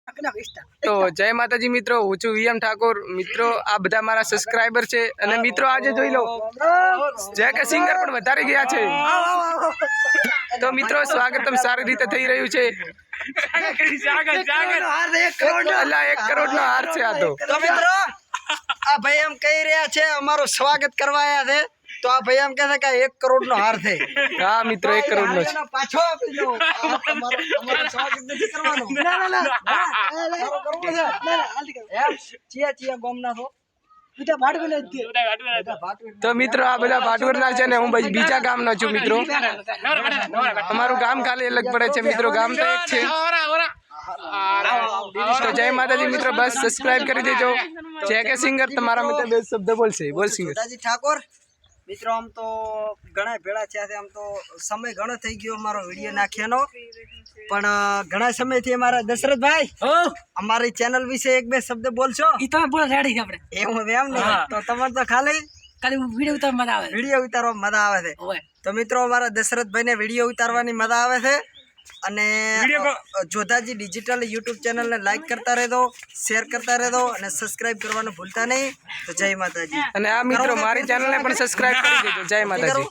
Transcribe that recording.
તો જય માતાજી મિત્રો, હું છું વીએમ ઠાકોર। મિત્રો આ બધા મારા સબસ્ક્રાઇબર છે અને મિત્રો આજે જોઈ લો જે કે સિંગર પણ વધારી ગયા છે। તો મિત્રો સ્વાગતમ સારી રીતે થઈ રહ્યું છે। 1 કરોડ નો હાર છે આ। તો મિત્રો આ ભાઈ એમ કહી રહ્યા છે અમારું સ્વાગત કરવા આયા છે, તો આ ભાઈ એમ કહે છે કે 1 કરોડ નો હાર છે। હા મિત્રો 1 કરોડ નો છે। પાછો આપી દો, અમારું સ્વાગત નથી કરવાનું। તારો કરવો છે? એમ ચિયા ગોમના છો? તો મિત્રો આ બધા ભાટવરના છે ને હું બીજા ગામનો છું મિત્રો। અમારું ગામ ખાલી અલગ પડે છે મિત્રો, ગામ તો એક છે। તો જય માતાજી મિત્રો, બસ સબસ્ક્રાઇબ કરી દેજો। જે કે સિંગર તમારા મિત્ર બે શબ્દ બોલશે, બોલ સિંગર। દાદાજી ઠાકોર મિત્રો આમ તો ઘણા ભેળા થયા છે, આમ તો સમય ઘણો થઈ ગયો અમારો વિડીયો નાખ્યાનો, પણ ઘણા સમયથી અમારા દશરથભાઈ અમારી ચેનલ વિશે 1-2 શબ્દ બોલશો? ઈ તમે બોલો રેડી આપણે એવું એમ ને? તો તમારે તો ખાલી વિડીયો ઉતારવા મજા આવે, વિડીયો ઉતારવા મજા આવે છે। તો મિત્રો અમારા દશરથભાઈ ને વિડીયો ઉતારવાની મજા આવે છે। અને જોધાજી ડિજિટલ યુટ્યુબ ચેનલ ને લાઈક કરતા રહેજો, શેર કરતા રહેજો અને સબસ્ક્રાઇબ કરવાનું ભૂલતા નહીં। તો જય માતાજી। અને આ મિત્રો મારી ચેનલ ને પણ સબસ્ક્રાઇબ કરી દેજો। જય માતાજી।